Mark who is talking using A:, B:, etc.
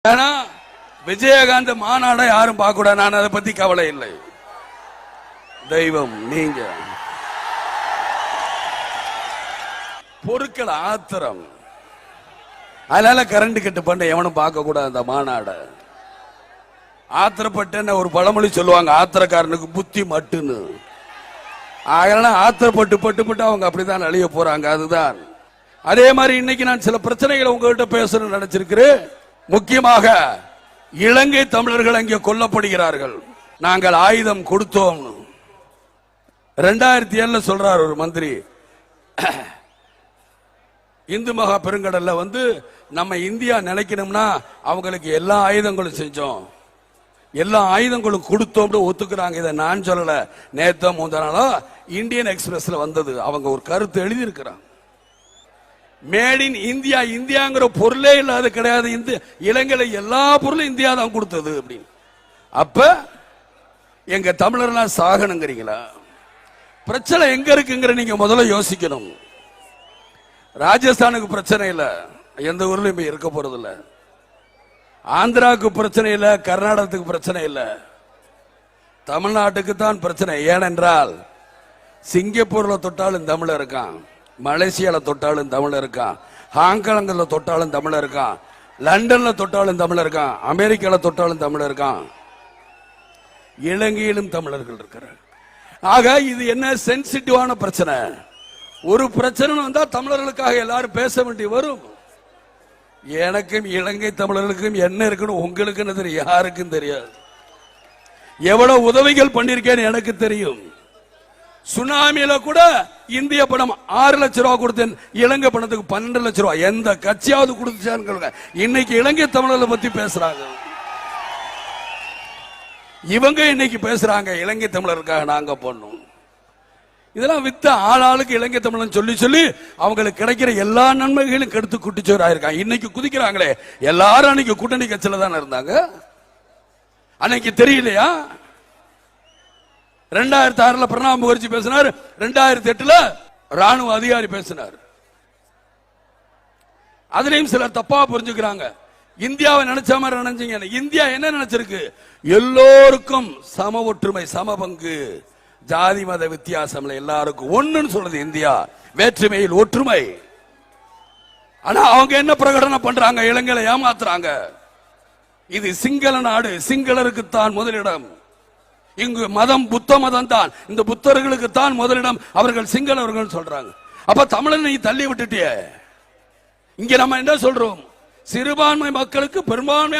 A: ஆனா விஜயகாந்த் மாநாட யாரும் பார்க்க கூடாது. நான் அதை பத்தி கவலை இல்லை. தெய்வம் நீங்க பொருட்கள் ஆத்திரம், அதனால கரண்ட் கட்டு பண்ண எவனும் பார்க்க கூடாது அந்த மாநாட. ஆத்திரப்பட்ட ஒரு பழமொழி சொல்லுவாங்க, ஆத்திரக்காரனுக்கு புத்தி மட்டுன்னு. அதனால ஆத்திரப்பட்டு பட்டு அவங்க அப்படிதான் அழிய போறாங்க. அதுதான். அதே மாதிரி இன்னைக்கு நான் சில பிரச்சனைகளை உங்ககிட்ட பேசணும்னு நினைச்சிருக்கிறேன். முக்கியமாக இலங்கை தமிழர்கள் அங்கே கொல்லப்படுகிறார்கள். நாங்கள் ஆயுதம் கொடுத்தோம். 2007 சொல்றார் ஒரு மந்திரி, இந்து மகா பெருங்கடல்ல நம்ம இந்தியா நினைக்கணும்னா அவங்களுக்கு எல்லா ஆயுதங்களும் செஞ்சோம், எல்லா ஆயுதங்களும் கொடுத்தோம்னு ஒத்துக்கிறாங்க. இதை நான் சொல்லல, நேத்தோ முந்தனாலோ இந்தியன் எக்ஸ்பிரஸ்ல வந்தது. அவங்க ஒரு கருத்து எழுதி இருக்கிறாங்க. மேட் இன் இந்தியா, இந்தியாங்கிற பொருளே இல்லாத கிடையாது. இலங்கையில எல்லா பொருளும் இந்தியா தான் கொடுத்தது அப்படின்னு. அப்ப எங்க தமிழர்லாம் சாகணுங்கிறீங்களா? பிரச்சனை எங்க இருக்குங்கிற நீங்க முதல்ல யோசிக்கணும். ராஜஸ்தானுக்கு பிரச்சனை இல்ல, எந்த ஊர்லயும் இருக்க போறது இல்ல. ஆந்திராவுக்கு பிரச்சனை இல்ல, கர்நாடகத்துக்கு பிரச்சனை இல்ல, தமிழ்நாட்டுக்கு தான் பிரச்சனை. ஏனென்றால் சிங்கப்பூர்ல தொட்டாலும் தமிழ் இருக்கான், மலேசியால தொட்டாலும் தமிழ் இருக்கான், ஹாங்காங்ல தொட்டாலும் தமிழ் இருக்கான், லண்டன்ல தொட்டாலும் தமிழ் இருக்கான், அமெரிக்கால தொட்டாலும் தமிழ் இருக்கான், இலங்கையிலும் தமிழர்கள் இருக்கிறார். ஆக இது என்ன சென்சிட்டிவான பிரச்சனை. ஒரு பிரச்சனை வந்தா தமிழர்களுக்காக எல்லாரும் பேச வேண்டி வரும். எனக்கும் இலங்கை தமிழர்களுக்கும் என்ன இருக்குன்னு உங்களுக்கு என்ன தெரியும்? யாருக்கும் தெரியாது. எவ்வளவு உதவிகள் பண்ணிருக்கேன்னு எனக்கு தெரியும். சுனாமியில கூட இந்திய பணம் 6 லட்சம் ரூபாய் கொடுத்தேன், இலங்கை பணத்துக்கு 12 லட்சம் ரூபாய். எந்த கட்சியாவது கொடுத்துச்சான்னு இன்னைக்கு இலங்கை தமிழர்களை பத்தி பேசுறாங்க. இவங்க இன்னைக்கு பேசுறாங்க இலங்கை தமிழருக்காக நாங்க போனோம். இதெல்லாம் வித்த ஆளாளுக்கு இலங்கை தமிழன் சொல்லி சொல்லி அவங்களுக்கு கிடைக்கிற எல்லா நன்மைகளும் கெடுத்து குட்டிச்சோர் ஆயிருக்காங்க. இன்னைக்கு குதிக்கிறாங்களே, எல்லாரும் அன்னைக்கு கூட்டணி கட்சியில தானே இருந்தாங்க. அன்னைக்கு தெரியலையா? 2006 பிரணாப் முகர்ஜி பேசினார், 2008 ராணுவ அதிகாரி பேசினார். அதுலயும் சிலர் தப்பா புரிஞ்சுக்கிறாங்க. இந்தியாவை நினைச்ச மாதிரி நினைச்சீங்க. இந்தியா என்ன நினைச்சிருக்கு? எல்லோருக்கும் சம ஒற்றுமை, சம பங்கு, ஜாதி மத வித்தியாசம் எல்லாருக்கும் ஒண்ணுன்னு சொல்றது இந்தியா. வேற்றுமையில் ஒற்றுமை. ஆனா அவங்க என்ன பிரகடனம் பண்றாங்க? இளைஞர்களை ஏமாத்துறாங்க. இது சிங்கள நாடு, சிங்களருக்கு தான் முதலிடம். இங்கு மதம் புத்த மதம் தான், இந்த புத்தர்களுக்கு தான் முதலிடம், அவர்கள் சிங்களவர்கள் சொல்றாங்க. அப்ப தமிழனை நீ தள்ளி விட்டுட்டிய. இங்க நம்ம என்ன சொல்றோம்? சிறுபான்மை மக்களுக்கு பெரும்பான்மையான